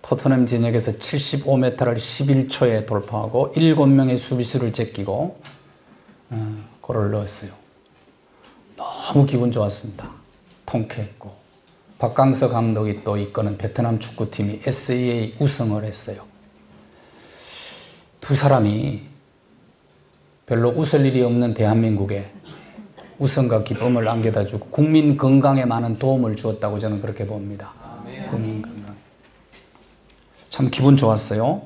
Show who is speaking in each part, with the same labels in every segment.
Speaker 1: 토트넘 진영에서 75m를 11초에 돌파하고 7명의 수비수를 제끼고 골을 넣었어요. 너무 기분 좋았습니다. 통쾌했고 박강서 감독이 또 이끄는 베트남 축구팀이 SEA 우승을 했어요. 두 사람이 별로 웃을 일이 없는 대한민국에 우승과 기쁨을 안겨다주고 국민 건강에 많은 도움을 주었다고 저는 그렇게 봅니다. 국민 건강. 참 기분 좋았어요.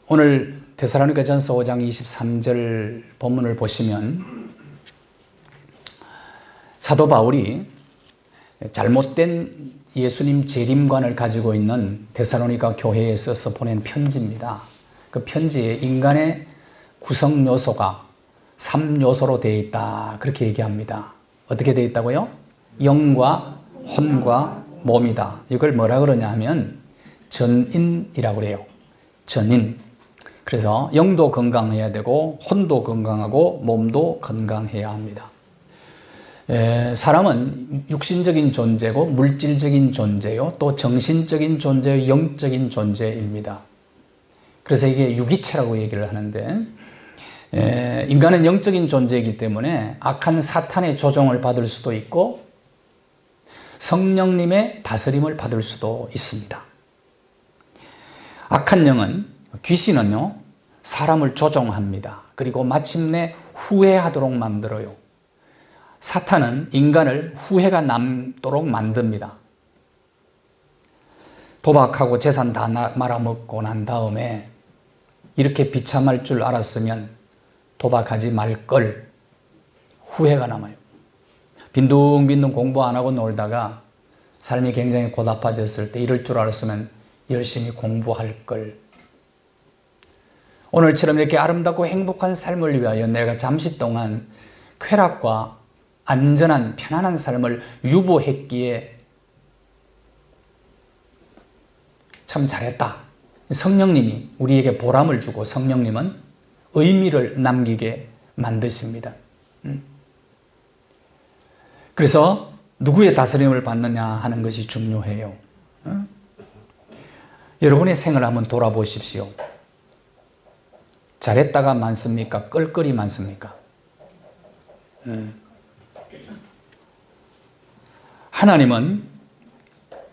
Speaker 1: 오늘 데살로니가전서 5장 23절 본문을 보시면 사도 바울이 잘못된 예수님 재림관을 가지고 있는 데살로니가 교회에 써서 보낸 편지입니다. 그 편지에 인간의 구성 요소가 3요소로 되어 있다 그렇게 얘기합니다. 어떻게 되어 있다고요? 영과 혼과 몸이다. 이걸 뭐라 그러냐 하면 전인이라고 그래요. 전인. 그래서 영도 건강해야 되고 혼도 건강하고 몸도 건강해야 합니다. 사람은 육신적인 존재고 물질적인 존재요, 또 정신적인 존재요, 영적인 존재입니다. 그래서 이게 유기체라고 얘기를 하는데, 인간은 영적인 존재이기 때문에 악한 사탄의 조종을 받을 수도 있고 성령님의 다스림을 받을 수도 있습니다. 악한 영은, 귀신은요, 사람을 조종합니다. 그리고 마침내 후회하도록 만들어요. 사탄은 인간을 후회가 남도록 만듭니다. 도박하고 재산 다 말아먹고 난 다음에 이렇게 비참할 줄 알았으면 도박하지 말 걸, 후회가 남아요. 빈둥빈둥 공부 안 하고 놀다가 삶이 굉장히 고달파졌을 때 이럴 줄 알았으면 열심히 공부할 걸. 오늘처럼 이렇게 아름답고 행복한 삶을 위하여 내가 잠시 동안 쾌락과 안전한 편안한 삶을 유보했기에 참 잘했다. 성령님이 우리에게 보람을 주고 성령님은 의미를 남기게 만드십니다. 그래서 누구의 다스림을 받느냐 하는 것이 중요해요. 여러분의 생을 한번 돌아보십시오. 잘했다가 많습니까? 껄끄리 많습니까? 하나님은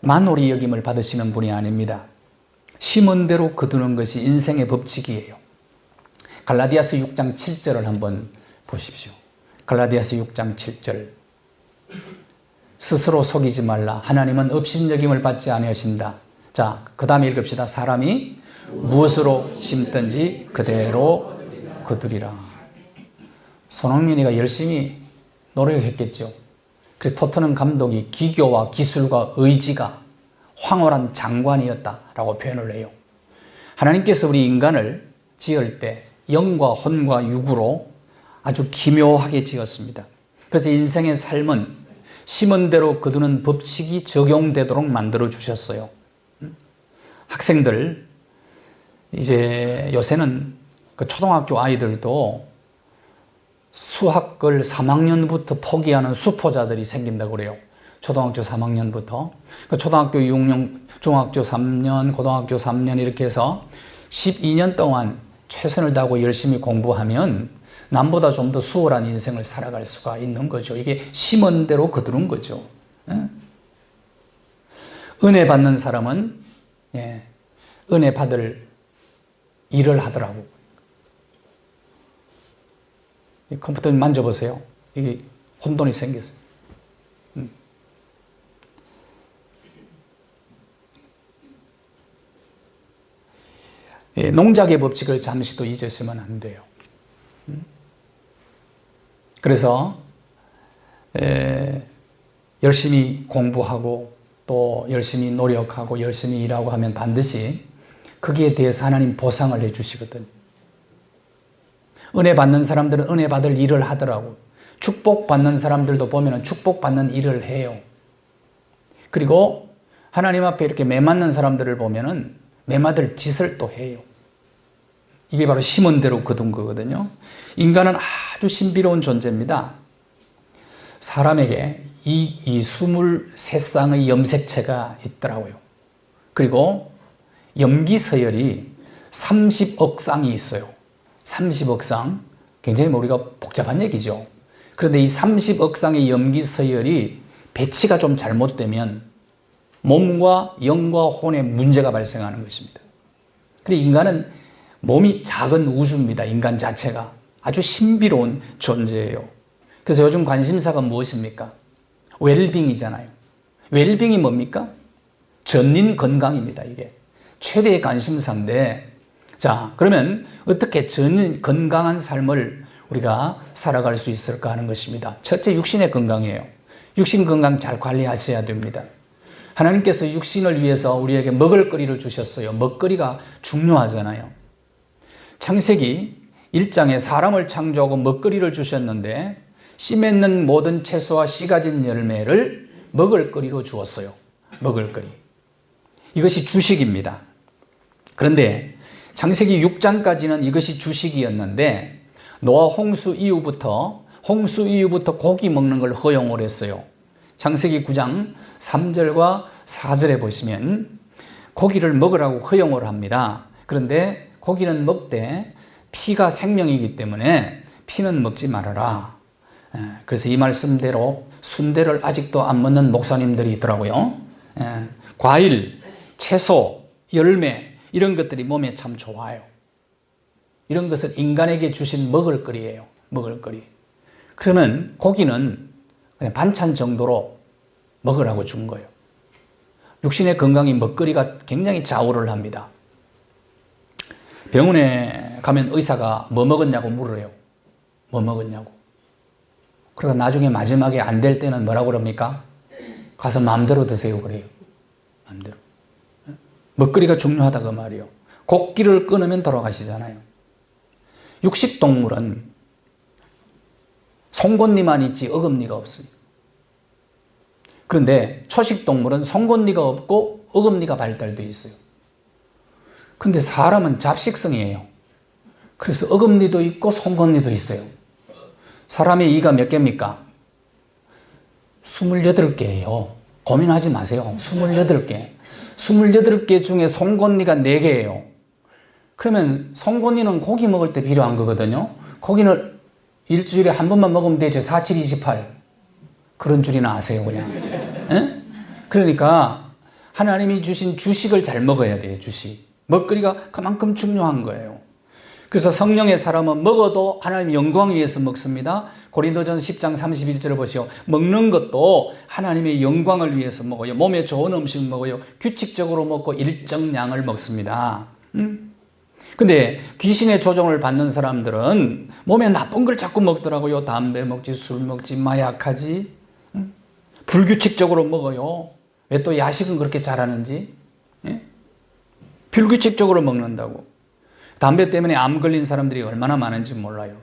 Speaker 1: 만홀히 여김을 받으시는 분이 아닙니다. 심은 대로 거두는 것이 인생의 법칙이에요. 갈라디아서 6장 7절을 한번 보십시오. 갈라디아서 6장 7절. 스스로 속이지 말라. 하나님은 업신여김을 받지 아니하신다. 자, 그 다음에 읽읍시다. 사람이 무엇으로 심든지 그대로 거두리라. 손흥민이가 열심히 노력했겠죠. 그래서 토트넘 감독이 기교와 기술과 의지가 황홀한 장관이었다라고 표현을 해요. 하나님께서 우리 인간을 지을 때 영과 혼과 육으로 아주 기묘하게 지었습니다. 그래서 인생의 삶은 심은 대로 거두는 법칙이 적용되도록 만들어 주셨어요. 학생들, 이제 요새는 그 초등학교 아이들도 수학을 3학년부터 포기하는 수포자들이 생긴다고 그래요. 초등학교 3학년부터. 초등학교 6년, 중학교 3년, 고등학교 3년 이렇게 해서 12년 동안 최선을 다하고 열심히 공부하면 남보다 좀 더 수월한 인생을 살아갈 수가 있는 거죠. 이게 심은 대로 거두는 거죠. 은혜 받는 사람은 은혜 받을 일을 하더라고. 이 컴퓨터 만져보세요. 이게 혼돈이 생겼어요. 농작의 법칙을 잠시도 잊으시면 안 돼요. 그래서 열심히 공부하고 또 열심히 노력하고 열심히 일하고 하면 반드시 거기에 대해서 하나님 보상을 해주시거든요. 은혜 받는 사람들은 은혜 받을 일을 하더라고. 축복받는 사람들도 보면 축복받는 일을 해요. 그리고 하나님 앞에 이렇게 매맞는 사람들을 보면 매맞을 짓을 또 해요. 이게 바로 심은 대로 거둔 거거든요. 인간은 아주 신비로운 존재입니다. 사람에게 이 23쌍의 염색체가 있더라고요. 그리고 염기서열이 30억 쌍이 있어요. 30억 쌍. 굉장히 우리가 복잡한 얘기죠. 그런데 이 30억 쌍의 염기서열이 배치가 좀 잘못되면 몸과 영과 혼에 문제가 발생하는 것입니다. 그리고 인간은 몸이 작은 우주입니다. 인간 자체가. 아주 신비로운 존재예요. 그래서 요즘 관심사가 무엇입니까? 웰빙이잖아요. 웰빙이 뭡니까? 전인 건강입니다. 이게 최대의 관심사인데, 자, 그러면 어떻게 전인 건강한 삶을 우리가 살아갈 수 있을까 하는 것입니다. 첫째, 육신의 건강이에요. 육신 건강 잘 관리하셔야 됩니다. 하나님께서 육신을 위해서 우리에게 먹을거리를 주셨어요. 먹거리가 중요하잖아요. 창세기 1장에 사람을 창조하고 먹거리를 주셨는데 씨 맺는 모든 채소와 씨 가진 열매를 먹을거리로 주었어요. 먹을거리. 이것이 주식입니다. 그런데 창세기 6장까지는 이것이 주식이었는데 노아 홍수 이후부터 고기 먹는 걸 허용을 했어요. 창세기 9장 3절과 4절에 보시면 고기를 먹으라고 허용을 합니다. 그런데 고기는 먹되 피가 생명이기 때문에 피는 먹지 말아라. 그래서 이 말씀대로 순대를 아직도 안 먹는 목사님들이 있더라고요. 과일, 채소, 열매 이런 것들이 몸에 참 좋아요. 이런 것은 인간에게 주신 먹을거리예요. 먹을거리. 그러면 고기는 그냥 반찬 정도로 먹으라고 준 거예요. 육신의 건강이 먹거리가 굉장히 좌우를 합니다. 병원에 가면 의사가 뭐 먹었냐고 물어요. 뭐 먹었냐고. 그러다 나중에 마지막에 안 될 때는 뭐라고 그럽니까? 가서 마음대로 드세요 그래요. 마음대로. 먹거리가 중요하다 그 말이에요. 곡기를 끊으면 돌아가시잖아요. 육식동물은 송곳니만 있지 어금니가 없어요. 그런데 초식동물은 송곳니가 없고 어금니가 발달되어 있어요. 근데 사람은 잡식성이에요. 그래서 어금니도 있고 송곳니도 있어요. 사람의 이가 몇 개입니까? 28개예요. 고민하지 마세요. 28개. 28개 중에 송곳니가 4개예요. 그러면 송곳니는 고기 먹을 때 필요한 거거든요. 고기는 일주일에 한 번만 먹으면 되죠. 4, 7, 28. 그런 줄이나 아세요 그냥. 에? 그러니까 하나님이 주신 주식을 잘 먹어야 돼요. 주식. 먹거리가 그만큼 중요한 거예요. 그래서 성령의 사람은 먹어도 하나님 영광 위해서 먹습니다. 고린도전 10장 31절을 보시오. 먹는 것도 하나님의 영광을 위해서 먹어요. 몸에 좋은 음식 먹어요. 규칙적으로 먹고 일정량을 먹습니다. 근데 귀신의 조종을 받는 사람들은 몸에 나쁜 걸 자꾸 먹더라고요. 담배 먹지, 술 먹지, 마약하지. 불규칙적으로 먹어요. 왜 또 야식은 그렇게 잘하는지. 예? 불규칙적으로 먹는다고. 담배 때문에 암 걸린 사람들이 얼마나 많은지 몰라요.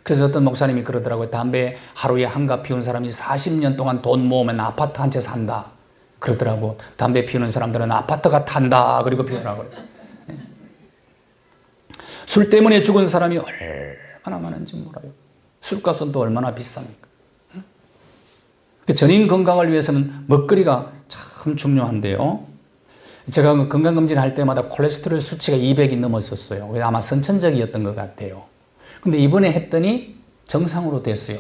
Speaker 1: 그래서 어떤 목사님이 그러더라고요. 담배 하루에 한갑 피운 사람이 40년 동안 돈 모으면 아파트 한 채 산다. 그러더라고. 담배 피우는 사람들은 아파트가 탄다. 그리고 피우라고요. 술 때문에 죽은 사람이 얼마나 많은지 몰라요. 술값은 또 얼마나 비쌉니까? 전인 건강을 위해서는 먹거리가 참 중요한데요. 제가 건강검진 할 때마다 콜레스테롤 수치가 200이 넘었었어요. 아마 선천적이었던 것 같아요. 근데 이번에 했더니 정상으로 됐어요.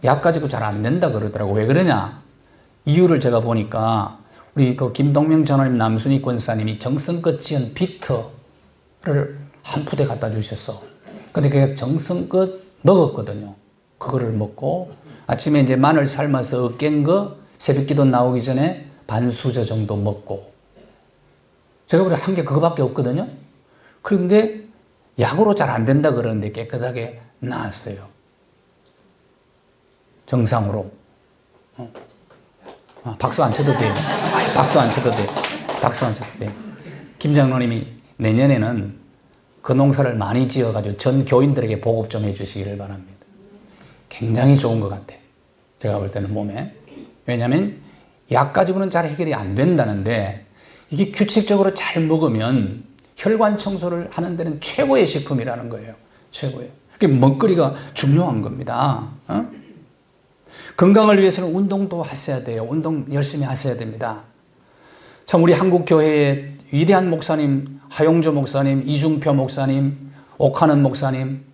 Speaker 1: 약 가지고 잘 안 된다 그러더라고. 왜 그러냐? 이유를 제가 보니까 우리 그 김동명 전원님 남순희 권사님이 정성껏 지은 비트를 한 푸대 갖다 주셨어. 근데 그게 정성껏 먹었거든요. 그거를 먹고 아침에 이제 마늘 삶아서 깬 거 새벽 기도 나오기 전에 반 수저 정도 먹고 제가 그래 한 게 그거밖에 없거든요. 그런데 약으로 잘 안 된다 그러는데 깨끗하게 나았어요. 정상으로. 박수 안 쳐도 돼요. 박수 안 쳐도 돼요. 박수 안 쳐도 돼요. 김 장로님이 내년에는 그 농사를 많이 지어가지고 전 교인들에게 보급 좀 해주시기를 바랍니다. 굉장히 좋은 것 같아. 제가 볼 때는 몸에. 왜냐하면 약 가지고는 잘 해결이 안 된다는데 이게 규칙적으로 잘 먹으면 혈관 청소를 하는 데는 최고의 식품이라는 거예요. 최고의. 그게 먹거리가 중요한 겁니다. 건강을 위해서는 운동도 하셔야 돼요. 운동 열심히 하셔야 됩니다. 참 우리 한국교회의 위대한 목사님, 하용주 목사님, 이중표 목사님, 옥하는 목사님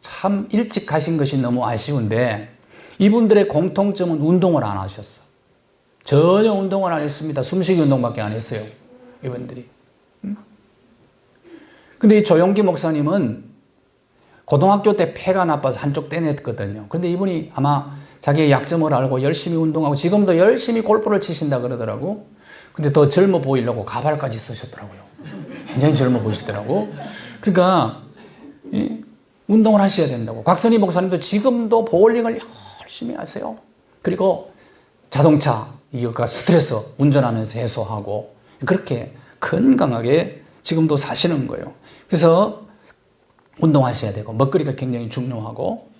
Speaker 1: 참 일찍 가신 것이 너무 아쉬운데 이분들의 공통점은 운동을 안 하셨어. 전혀 운동을 안 했습니다. 숨쉬기 운동밖에 안 했어요. 이분들이. 근데 이 조용기 목사님은 고등학교 때 폐가 나빠서 한쪽 떼냈거든요. 근데 이분이 아마 자기의 약점을 알고 열심히 운동하고 지금도 열심히 골프를 치신다 그러더라고. 근데 더 젊어 보이려고 가발까지 쓰셨더라고요. 굉장히 젊어 보이시더라고. 그러니까 운동을 하셔야 된다고. 곽선희 목사님도 지금도 보울링을 열심히 하세요. 그리고 자동차, 이거 스트레스 운전하면서 해소하고 그렇게 건강하게 지금도 사시는 거예요. 그래서 운동하셔야 되고 먹거리가 굉장히 중요하고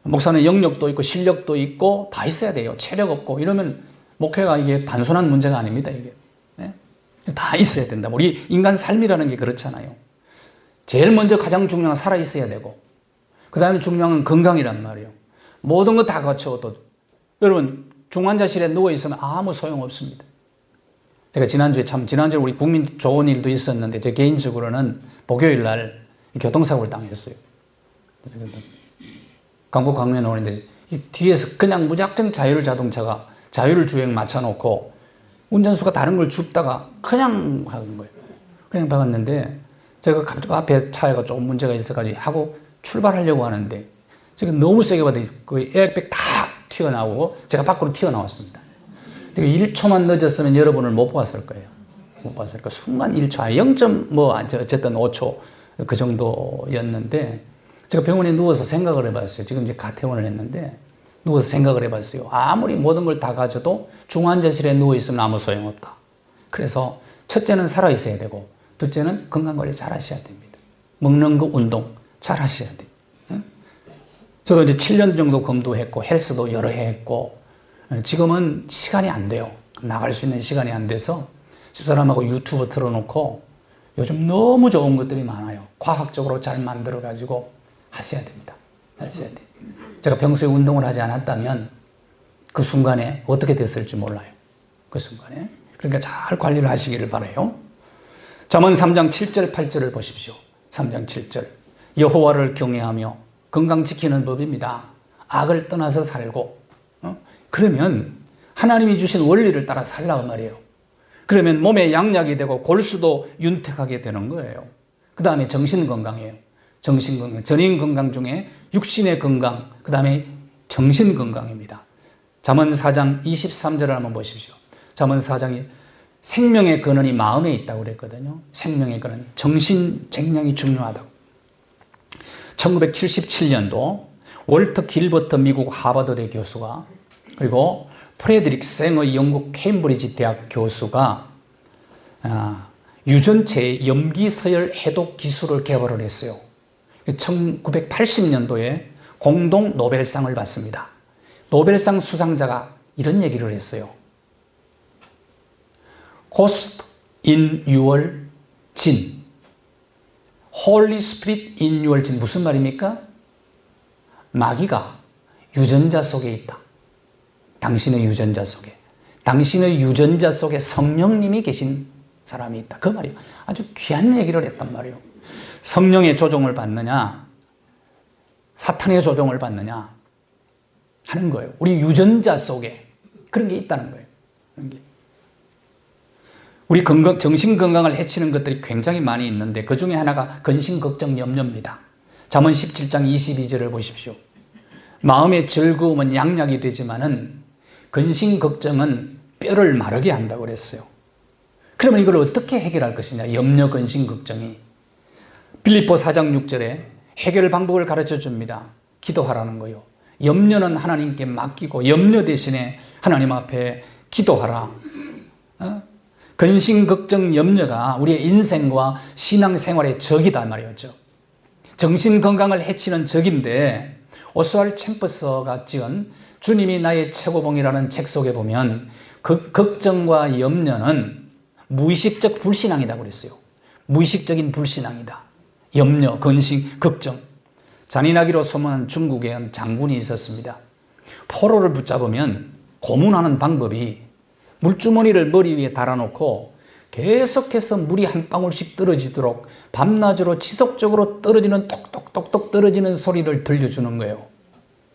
Speaker 1: 목사는 영역도 있고 실력도 있고 다 있어야 돼요. 체력 없고 이러면 목회가 이게 단순한 문제가 아닙니다. 이게 네? 다 있어야 된다. 우리 인간 삶이라는 게 그렇잖아요. 제일 먼저 가장 중요한 건 살아 있어야 되고 그 다음에 중요한 건 건강이란 말이에요. 모든 거 다 갖춰도 여러분 중환자실에 누워 있으면 아무 소용 없습니다. 제가 지난주에 우리 국민 좋은 일도 있었는데 제 개인적으로는 목요일 날 교통사고를 당했어요. 강북 강변에 오는데 뒤에서 그냥 무작정 자동차가 자율 주행 맞춰놓고 운전수가 다른 걸 줍다가 그냥 하는 거예요. 그냥 박았는데 제가 갑자기 앞에 차가 조금 문제가 있어가지고 하고 출발하려고 하는데 제가 너무 세게 받아 그 에어백 다 튀어나오고 제가 밖으로 튀어나왔습니다. 제가 1초만 늦었으면 여러분을 못 봤을 거예요. 못 봤을 거예요. 순간 1초, 0. 어쨌든 5초 그 정도였는데 제가 병원에 누워서 생각을 해봤어요. 지금 이제 가퇴원을 했는데 누워서 생각을 해봤어요. 아무리 모든 걸 다 가져도 중환자실에 누워있으면 아무 소용없다. 그래서 첫째는 살아있어야 되고 둘째는 건강관리 잘 하셔야 됩니다. 먹는 거 운동 잘 하셔야 돼요. 저도 이제 7년 정도 검도했고 헬스도 여러 해 했고 지금은 시간이 안 돼요. 나갈 수 있는 시간이 안 돼서 집사람하고 유튜브 틀어놓고 요즘 너무 좋은 것들이 많아요. 과학적으로 잘 만들어가지고 하셔야 됩니다. 하셔야 돼요. 제가 평소에 운동을 하지 않았다면 그 순간에 어떻게 됐을지 몰라요. 그 순간에. 그러니까 잘 관리를 하시기를 바라요. 잠언 3장 7절 8절을 보십시오. 3장 7절 여호와를 경외하며 건강 지키는 법입니다. 악을 떠나서 살고 그러면 하나님이 주신 원리를 따라 살라고 말이에요. 그러면 몸에 양약이 되고 골수도 윤택하게 되는 거예요. 그 다음에 정신건강이에요. 정신건강, 전인건강 중에 육신의 건강, 그 다음에 정신건강입니다. 잠언 4장 23절을 한번 보십시오. 잠언 4장이 생명의 근원이 마음에 있다고 그랬거든요. 생명의 근원, 정신쟁량이 중요하다고. 1977년도 월터 길버터 미국 하버드대 교수가 그리고 프레드릭 생의 영국 케임브리지 대학 교수가 유전체의 염기서열 해독 기술을 개발을 했어요. 1980년도에 공동 노벨상을 받습니다. 노벨상 수상자가 이런 얘기를 했어요. Ghost in your gene. Holy Spirit in your gene. 무슨 말입니까? 마귀가 유전자 속에 있다. 당신의 유전자 속에. 당신의 유전자 속에 성령님이 계신 사람이 있다. 그 말이에요. 아주 귀한 얘기를 했단 말이에요. 성령의 조종을 받느냐, 사탄의 조종을 받느냐 하는 거예요. 우리 유전자 속에 그런 게 있다는 거예요. 그런 게. 우리 정신 건강을 해치는 것들이 굉장히 많이 있는데 그 중에 하나가 근심, 걱정, 염려입니다. 잠언 17장 22절을 보십시오. 마음의 즐거움은 양약이 되지만은 근심, 걱정은 뼈를 마르게 한다고 그랬어요. 그러면 이걸 어떻게 해결할 것이냐? 염려, 근심, 걱정이. 빌립보 4장 6절에 해결 방법을 가르쳐 줍니다. 기도하라는 거요. 염려는 하나님께 맡기고 염려 대신에 하나님 앞에 기도하라. 근심, 걱정, 염려가 우리의 인생과 신앙생활의 적이다 말이었죠. 정신건강을 해치는 적인데 오스왈드 챔버스가 지은 주님이 나의 최고봉이라는 책 속에 보면 그 걱정과 염려는 무의식적 불신앙이라고 그랬어요. 무의식적인 불신앙이다. 염려, 근심, 걱정. 잔인하기로 소문난 중국에 한 장군이 있었습니다. 포로를 붙잡으면 고문하는 방법이 물주머니를 머리 위에 달아놓고 계속해서 물이 한 방울씩 떨어지도록 밤낮으로 지속적으로 떨어지는 똑똑똑똑 떨어지는 소리를 들려주는 거예요.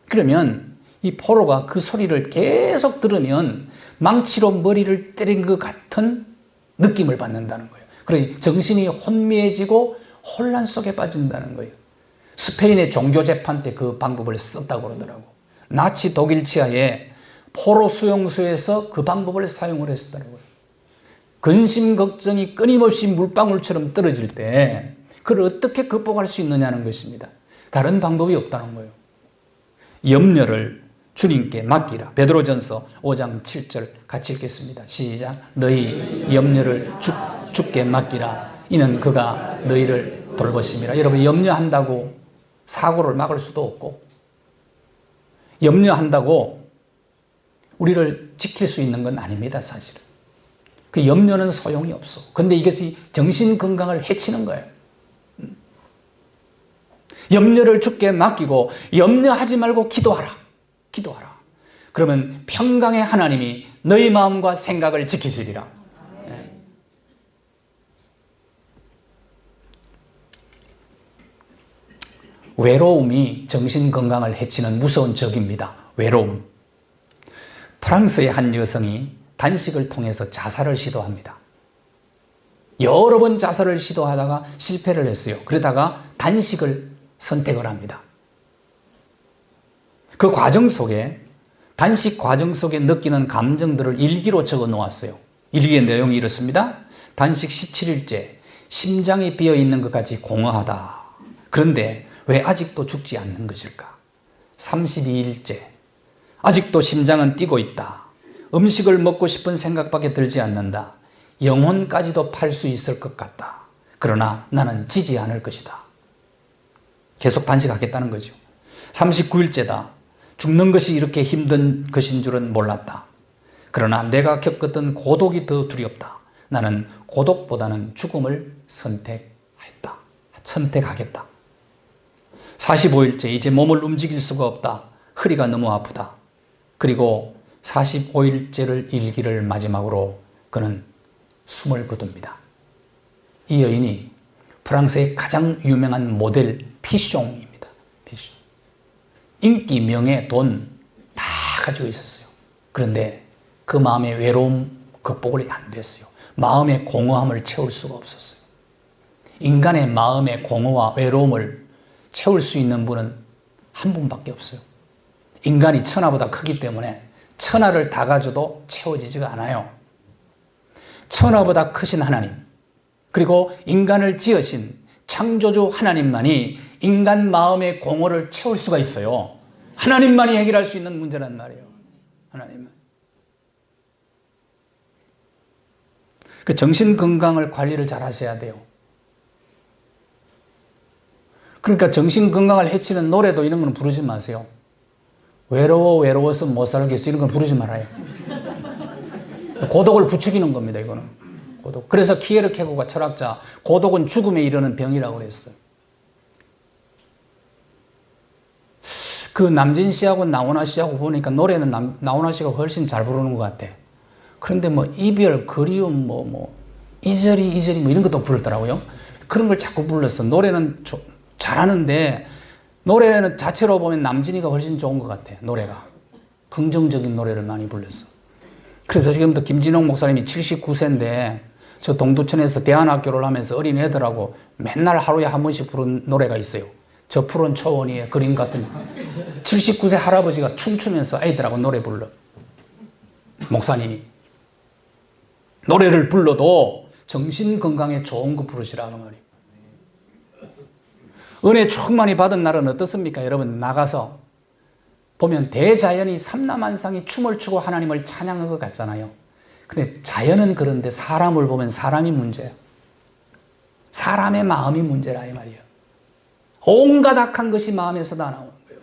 Speaker 1: 그러면 이 포로가 그 소리를 계속 들으면 망치로 머리를 때린 것 같은 느낌을 받는다는 거예요. 그러니 정신이 혼미해지고 혼란 속에 빠진다는 거예요. 스페인의 종교재판 때 그 방법을 썼다고 그러더라고. 나치 독일 치하에 포로 수용소에서 그 방법을 사용을 했었다고요. 근심 걱정이 끊임없이 물방울처럼 떨어질 때 그걸 어떻게 극복할 수 있느냐는 것입니다. 다른 방법이 없다는 거예요. 염려를 주님께 맡기라. 베드로전서 5장 7절 같이 읽겠습니다. 시작. 너희 염려를 주께 맡기라. 이는 그가 너희를 돌보심이라. 여러분, 염려한다고 사고를 막을 수도 없고, 염려한다고 우리를 지킬 수 있는 건 아닙니다, 사실은. 그 염려는 소용이 없어. 근데 이것이 정신 건강을 해치는 거예요. 염려를 주께 맡기고 염려하지 말고 기도하라. 기도하라. 그러면 평강의 하나님이 너희 마음과 생각을 지키시리라. 네. 외로움이 정신 건강을 해치는 무서운 적입니다. 외로움. 프랑스의 한 여성이 단식을 통해서 자살을 시도합니다. 여러 번 자살을 시도하다가 실패를 했어요. 그러다가 단식을 선택을 합니다. 그 과정 속에, 단식 과정 속에 느끼는 감정들을 일기로 적어 놓았어요. 일기의 내용이 이렇습니다. 단식 17일째, 심장이 비어 있는 것 같이 공허하다. 그런데 왜 아직도 죽지 않는 것일까? 32일째, 아직도 심장은 뛰고 있다. 음식을 먹고 싶은 생각밖에 들지 않는다. 영혼까지도 팔 수 있을 것 같다. 그러나 나는 지지 않을 것이다. 계속 단식하겠다는 거죠. 39일째다. 죽는 것이 이렇게 힘든 것인 줄은 몰랐다. 그러나 내가 겪었던 고독이 더 두렵다. 나는 고독보다는 죽음을 선택하겠다. 45일째, 이제 몸을 움직일 수가 없다. 허리가 너무 아프다. 그리고 45일째를 일기를 마지막으로 그는 숨을 거둡니다. 이 여인이 프랑스의 가장 유명한 모델 피숑입니다. 피숑. 인기, 명예, 돈 다 가지고 있었어요. 그런데 그 마음의 외로움 극복을 안 됐어요. 마음의 공허함을 채울 수가 없었어요. 인간의 마음의 공허와 외로움을 채울 수 있는 분은 한 분밖에 없어요. 인간이 천하보다 크기 때문에 천하를 다 가져도 채워지지가 않아요. 천하보다 크신 하나님, 그리고 인간을 지으신 창조주 하나님만이 인간 마음의 공허를 채울 수가 있어요. 하나님만이 해결할 수 있는 문제란 말이에요. 하나님은. 그 정신 건강을 관리를 잘 하셔야 돼요. 그러니까 정신 건강을 해치는 노래도 이런 건 부르지 마세요. 외로워서 못 살겠어 이런 건 부르지 말아요. 고독을 부추기는 겁니다, 이거는. 고독. 그래서 키에르케고가 철학자, 고독은 죽음에 이르는 병이라고 그랬어요. 그 남진 씨하고 나훈아 씨하고 보니까 노래는 나훈아 씨가 훨씬 잘 부르는 것 같아. 그런데 뭐 이별, 그리움, 이저리 이런 것도 부르더라고요. 그런 걸 자꾸 불렀어. 노래는 잘하는데 노래는 자체로 보면 남진이가 훨씬 좋은 것 같아. 노래가 긍정적인 노래를 많이 불렀어. 그래서 지금도 김진홍 목사님이 79세인데 저 동두천에서 대안학교를 하면서 어린 애들하고 맨날 하루에 한 번씩 부른 노래가 있어요. 저 푸른 초원 위에 그림 같은 79세 할아버지가 춤추면서 애들하고 노래 불러. 목사님이 노래를 불러도 정신 건강에 좋은 거 부르시라는 말이에요. 은혜 충만히 받은 날은 어떻습니까? 여러분 나가서 보면 대자연이 삼라만상이 춤을 추고 하나님을 찬양한 것 같잖아요. 근데 자연은 그런데 사람을 보면 사람이 문제야. 사람의 마음이 문제라 이 말이에요. 온갖 악한 것이 마음에서 다 나오는 거예요.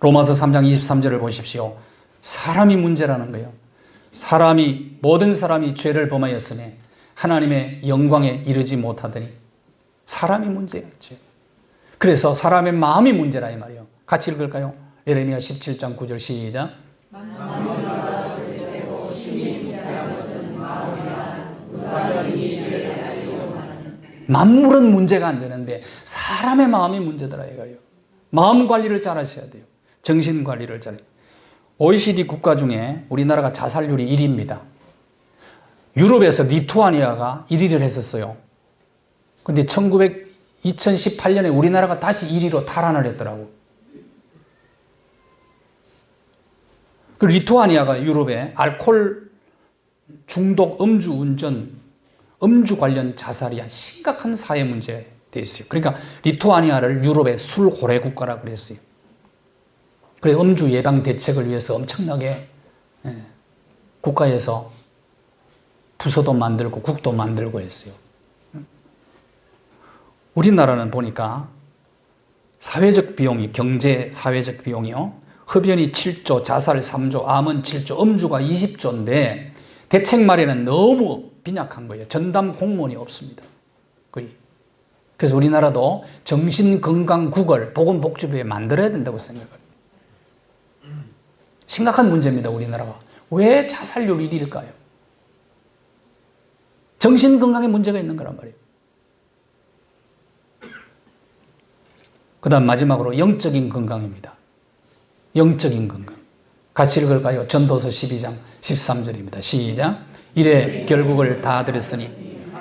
Speaker 1: 로마서 3장 23절을 보십시오. 사람이 문제라는 거예요. 모든 사람이 죄를 범하였으니 하나님의 영광에 이르지 못하더니 사람이 문제였지. 그래서 사람의 마음이 문제라 이 말이에요. 같이 읽을까요? 예레미야 17장 9절 시작. 만물은 문제가 안 되는데 사람의 마음이 문제더라 이거예요. 마음 관리를 잘 하셔야 돼요. 정신 관리를 잘. OECD 국가 중에 우리나라가 자살률이 1위입니다. 유럽에서 리투아니아가 1위를 했었어요. 근데 2018년에 우리나라가 다시 1위로 탈환을 했더라고. 그 리투아니아가 유럽에 알코올 중독, 음주 운전, 음주 관련 자살이 심각한 사회 문제에 되어 있어요. 그러니까 리투아니아를 유럽의 술 고래 국가라 그랬어요. 그래서 음주 예방 대책을 위해서 엄청나게 국가에서 부서도 만들고 국도 만들고 했어요. 우리나라는 보니까 사회적 비용이, 경제 사회적 비용이요. 흡연이 7조, 자살 3조, 암은 7조, 음주가 20조인데 대책 마련은 너무 빈약한 거예요. 전담 공무원이 없습니다. 거의. 그래서 우리나라도 정신건강국을 보건복지부에 만들어야 된다고 생각해요. 심각한 문제입니다. 우리나라가. 왜 자살률 1위일까요? 정신건강에 문제가 있는 거란 말이에요. 그 다음 마지막으로 영적인 건강입니다. 영적인 건강. 같이 읽을까요? 전도서 12장 13절입니다. 시작. 이래 결국을 다 들었으니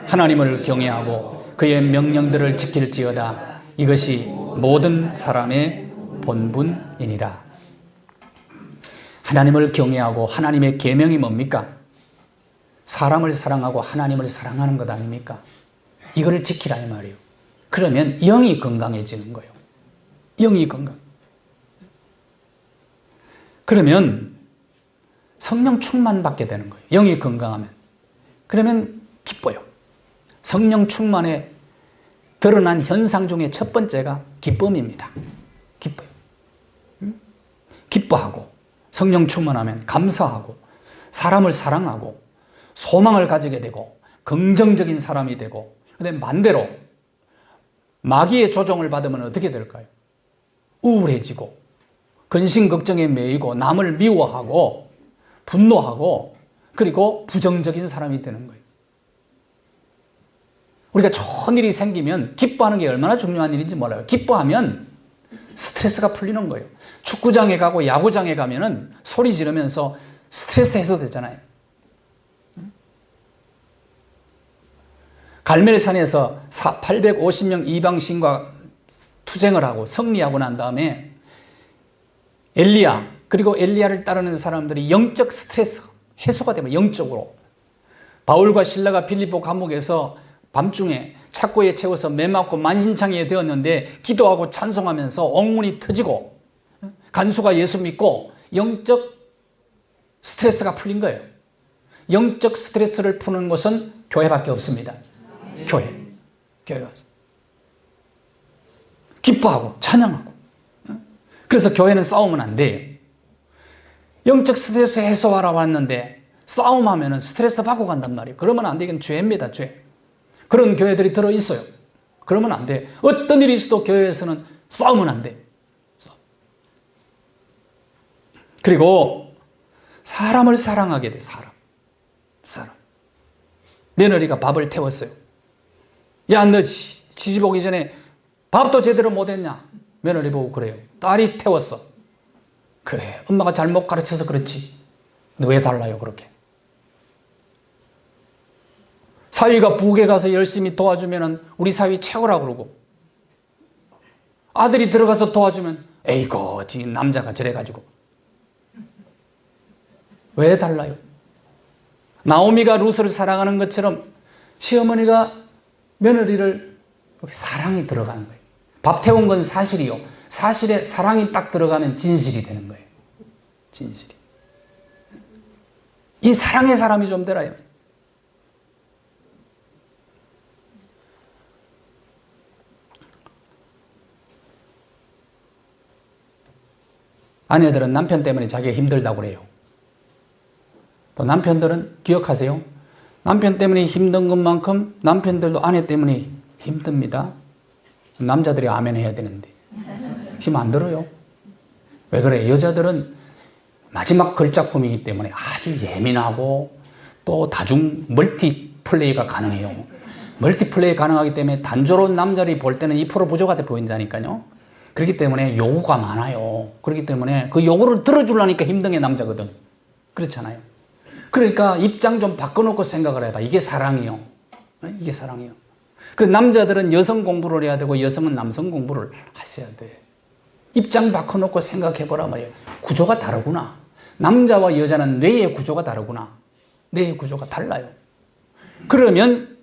Speaker 1: 하나님을 경외하고 그의 명령들을 지킬지어다. 이것이 모든 사람의 본분이니라. 하나님을 경외하고 하나님의 계명이 뭡니까? 사람을 사랑하고 하나님을 사랑하는 것 아닙니까? 이걸 지키라 이 말이에요. 그러면 영이 건강해지는 거예요. 영이 건강. 그러면 성령 충만 받게 되는 거예요. 영이 건강하면. 그러면 기뻐요. 성령 충만에 드러난 현상 중에 첫 번째가 기쁨입니다. 기뻐요. 기뻐하고 성령 충만하면 감사하고 사람을 사랑하고 소망을 가지게 되고 긍정적인 사람이 되고, 그런데 반대로 마귀의 조종을 받으면 어떻게 될까요? 우울해지고 근심 걱정에 매이고 남을 미워하고 분노하고 그리고 부정적인 사람이 되는 거예요. 우리가 좋은 일이 생기면 기뻐하는 게 얼마나 중요한 일인지 몰라요. 기뻐하면 스트레스가 풀리는 거예요. 축구장에 가고 야구장에 가면은 소리 지르면서 스트레스 해소되잖아요. 갈멜산에서 850명 이방신과 투쟁을 하고 승리하고 난 다음에 엘리야 그리고 엘리야를 따르는 사람들이 영적 스트레스 해소가 되면 영적으로 바울과 실라가 빌립보 감옥에서 밤중에 착고에 채워서 매맞고 만신창이에 되었는데 기도하고 찬송하면서 옥문이 터지고 간수가 예수 믿고 영적 스트레스가 풀린 거예요. 영적 스트레스를 푸는 곳은 교회밖에 없습니다. 교회가 기뻐하고 찬양하고. 그래서 교회는 싸우면 안 돼요. 영적 스트레스 해소하러 왔는데 싸움하면 스트레스 받고 간단 말이에요. 그러면 안 되긴 죄입니다. 죄. 그런 교회들이 들어있어요. 그러면 안 돼. 어떤 일이 있어도 교회에서는 싸우면 안 돼. 그리고 사람을 사랑하게 돼. 사람. 며느리가 밥을 태웠어요. 야, 너 시집 오기 전에 밥도 제대로 못했냐? 며느리 보고 그래요. 딸이 태웠어. 그래, 엄마가 잘못 가르쳐서 그렇지. 근데 왜 달라요 그렇게? 사위가 부엌에 가서 열심히 도와주면 우리 사위 최고라고 그러고, 아들이 들어가서 도와주면 에이고 지 남자가 저래가지고. 왜 달라요? 나오미가 룻을 사랑하는 것처럼 시어머니가 며느리를 사랑이 들어가는 거예요. 밥 태운 건 사실이요. 사실에 사랑이 딱 들어가면 진실이 되는 거예요. 진실이. 이 사랑의 사람이 좀 되라요. 아내들은 남편 때문에 자기가 힘들다고 그래요. 또 남편들은 기억하세요. 남편 때문에 힘든 것만큼 남편들도 아내 때문에 힘듭니다. 남자들이 아멘 해야 되는데 힘 안 들어요. 왜 그래? 여자들은 마지막 걸작품이기 때문에 아주 예민하고 또 다중 멀티 플레이가 가능해요. 멀티 플레이 가능하기 때문에 단조로운 남자들이 볼 때는 2% 부족하게 보인다니까요. 그렇기 때문에 요구가 많아요. 그렇기 때문에 그 요구를 들어주려니까 힘든 게 남자거든. 그렇잖아요. 그러니까 입장 좀 바꿔놓고 생각을 해봐. 이게 사랑이요. 이게 사랑이요. 그 남자들은 여성 공부를 해야 되고 여성은 남성 공부를 하셔야 돼. 입장 바꿔놓고 생각해보라 말이에요. 구조가 다르구나. 남자와 여자는 뇌의 구조가 다르구나. 뇌의 구조가 달라요. 그러면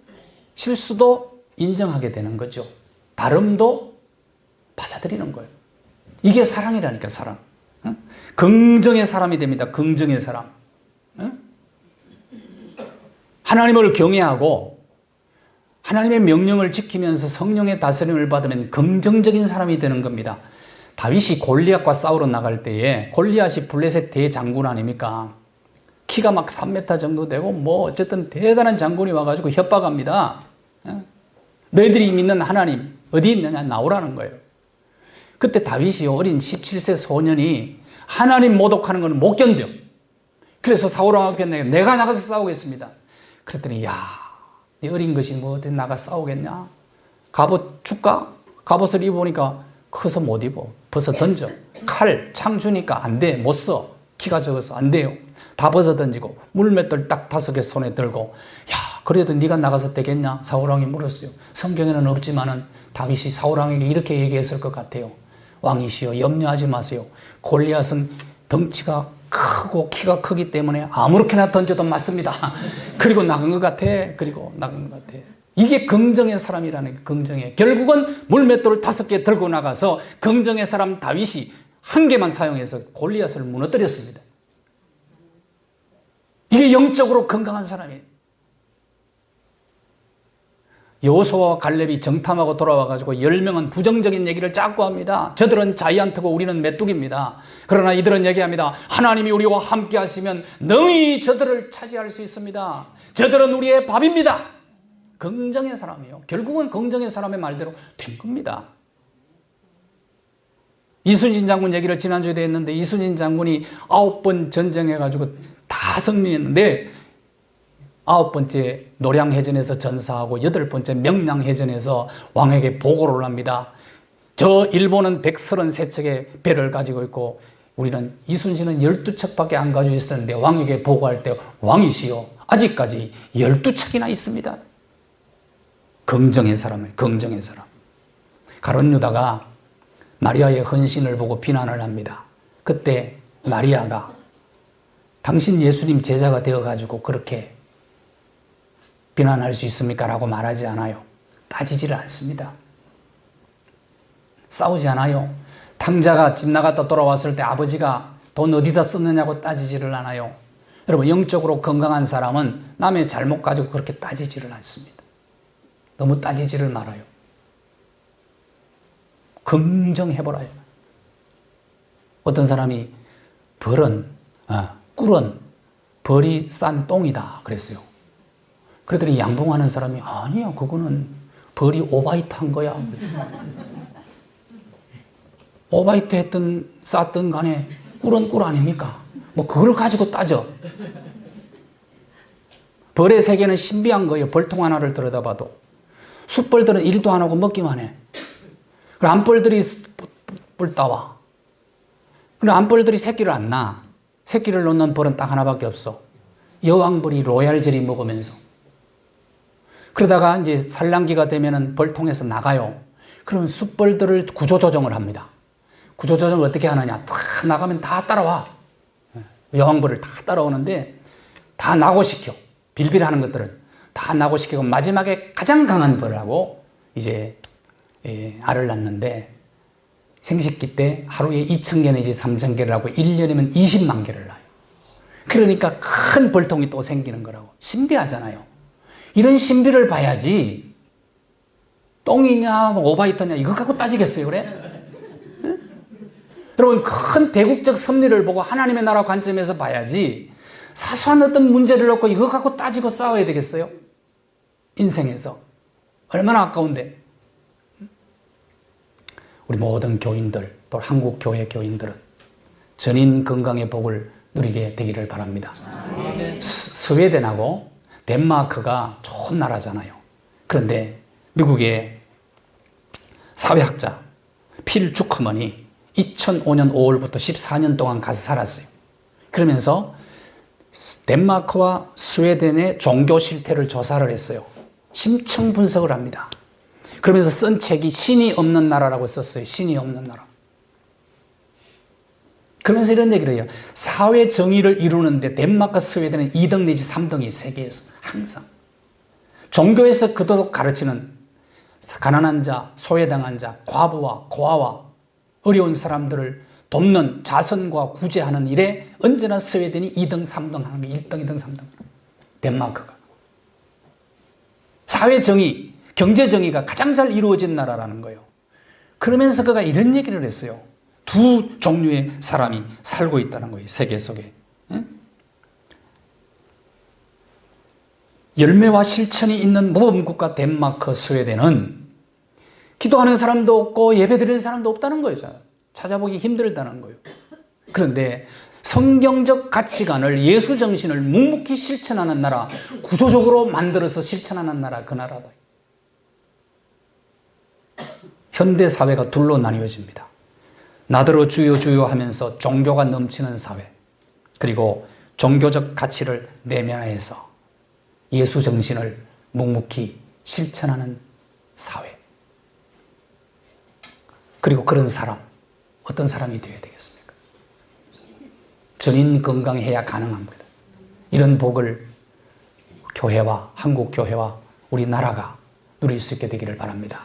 Speaker 1: 실수도 인정하게 되는 거죠. 다름도 받아들이는 거예요. 이게 사랑이라니까, 사랑. 긍정의 사람이 됩니다. 긍정의 사람. 하나님을 경외하고 하나님의 명령을 지키면서 성령의 다스림을 받으면 긍정적인 사람이 되는 겁니다. 다윗이 골리앗과 싸우러 나갈 때에 골리앗이 블레셋 대장군 아닙니까? 키가 막 3m 정도 되고 뭐 어쨌든 대단한 장군이 와가지고 협박합니다. 너희들이 믿는 하나님 어디 있느냐 나오라는 거예요. 그때 다윗이 어린 17세 소년이 하나님 모독하는 건 못 견뎌. 그래서 사울왕 앞에 내가 나가서 싸우겠습니다. 그랬더니 야, 네 어린 것이 뭐 어디 나가 싸우겠냐? 갑옷 줄까? 갑옷을 입어보니까 커서 못 입어. 벗어 던져. 칼, 창 주니까 안 돼. 못 써. 키가 적어서 안 돼요. 다 벗어 던지고 물맷돌 딱 5개 손에 들고 야, 그래도 네가 나가서 되겠냐? 사울왕이 물었어요. 성경에는 없지만은 다윗이 사울왕에게 이렇게 얘기했을 것 같아요. 왕이시여 염려하지 마세요. 골리앗은 덩치가 크고 키가 크기 때문에 아무렇게나 던져도 맞습니다. 그리고 나간 것 같아. 그리고 나간 것 같아. 이게 긍정의 사람이라는 게 긍정이에요. 결국은 물맷돌을 5개 들고 나가서 긍정의 사람 다윗이 1개만 사용해서 골리앗을 무너뜨렸습니다. 이게 영적으로 건강한 사람이에요. 여호수아와 갈렙이 정탐하고 돌아와가지고 10명은 부정적인 얘기를 자꾸 합니다. 저들은 자이언트고 우리는 메뚜기입니다. 그러나 이들은 얘기합니다. 하나님이 우리와 함께 하시면 능히 저들을 차지할 수 있습니다. 저들은 우리의 밥입니다. 긍정의 사람이에요. 결국은 긍정의 사람의 말대로 된 겁니다. 이순신 장군 얘기를 지난주에도 했는데 이순신 장군이 9번 전쟁해가지고 다 승리했는데 9번째 노량해전에서 전사하고 8번째 명량해전에서 왕에게 보고를 합니다. 저 일본은 133척의 배를 가지고 있고 우리는 이순신은 12척밖에 안 가지고 있었는데 왕에게 보고할 때 왕이시여 아직까지 12척이나 있습니다. 긍정의 사람이에요. 긍정의 사람. 가룟 유다가 마리아의 헌신을 보고 비난을 합니다. 그때 마리아가 당신 예수님 제자가 되어가지고 그렇게 비난할 수 있습니까? 라고 말하지 않아요. 따지지를 않습니다. 싸우지 않아요. 탕자가 집 나갔다 돌아왔을 때 아버지가 돈 어디다 썼느냐고 따지지를 않아요. 여러분 영적으로 건강한 사람은 남의 잘못 가지고 그렇게 따지지를 않습니다. 너무 따지지를 말아요. 긍정해보라요. 어떤 사람이 꿀은 벌이 싼 똥이다 그랬어요. 그랬더니 양봉하는 사람이 아니야 그거는 벌이 오바이트 한 거야. 오바이트 했든 쌌든 간에 꿀은 꿀 아닙니까? 뭐 그걸 가지고 따져. 벌의 세계는 신비한 거예요. 벌통 하나를 들여다봐도. 숯벌들은 일도 안 하고 먹기만 해. 그럼 암벌들이 뿔 따와. 그럼 암벌들이 새끼를 안 낳아. 새끼를 놓는 벌은 딱 하나밖에 없어. 여왕벌이 로얄 젤리 먹으면서. 그러다가 이제 산란기가 되면은 벌통에서 나가요. 그러면 숯벌들을 구조조정을 합니다. 구조조정을 어떻게 하느냐. 다 나가면 다 따라와. 여왕벌을 다 따라오는데 다 낙오시켜. 빌빌하는 것들은 다 낙오시키고 마지막에 가장 강한 벌하고 이제 알을 낳는데 생식기 때 하루에 2,000개 내지 3,000개를 하고 1년이면 20만 개를 낳아요. 그러니까 큰 벌통이 또 생기는 거라고. 신비하잖아요. 이런 신비를 봐야지 똥이냐 오바이트냐 이거 갖고 따지겠어요 그래? 응? 여러분 큰 대국적 섭리를 보고 하나님의 나라 관점에서 봐야지 사소한 어떤 문제를 놓고 이거 갖고 따지고 싸워야 되겠어요? 인생에서 얼마나 아까운데. 우리 모든 교인들, 또 한국 교회 교인들은 전인 건강의 복을 누리게 되기를 바랍니다. 스웨덴하고 덴마크가 좋은 나라잖아요. 그런데 미국의 사회학자 필 주커먼이 2005년 5월부터 14년 동안 가서 살았어요. 그러면서 덴마크와 스웨덴의 종교 실태를 조사를 했어요. 심층 분석을 합니다. 그러면서 쓴 책이 신이 없는 나라라고 썼어요. 신이 없는 나라. 그러면서 이런 얘기를 해요. 사회 정의를 이루는데 덴마크, 스웨덴은 2등 내지 3등이 세계에서 항상. 종교에서 그토록 가르치는 가난한 자, 소외당한 자, 과부와 고아와 어려운 사람들을 돕는 자선과 구제하는 일에 언제나 스웨덴이 2등, 3등 하는 게 1등, 2등, 3등. 덴마크가. 사회 정의, 경제 정의가 가장 잘 이루어진 나라라는 거예요. 그러면서 그가 이런 얘기를 했어요. 두 종류의 사람이 살고 있다는 거예요. 세계 속에. 열매와 실천이 있는 모범국가 덴마크, 스웨덴은 기도하는 사람도 없고 예배드리는 사람도 없다는 거예요. 찾아보기 힘들다는 거예요. 그런데 성경적 가치관을, 예수 정신을 묵묵히 실천하는 나라, 구조적으로 만들어서 실천하는 나라, 그 나라다. 현대 사회가 둘로 나뉘어집니다. 나더러 주여 주여 하면서 종교가 넘치는 사회, 그리고 종교적 가치를 내면화해서 예수 정신을 묵묵히 실천하는 사회. 그리고 그런 사람, 어떤 사람이 되어야 되겠습니까? 전인 건강해야 가능합니다. 이런 복을 교회와 한국 교회와 우리나라가 누릴 수 있게 되기를 바랍니다.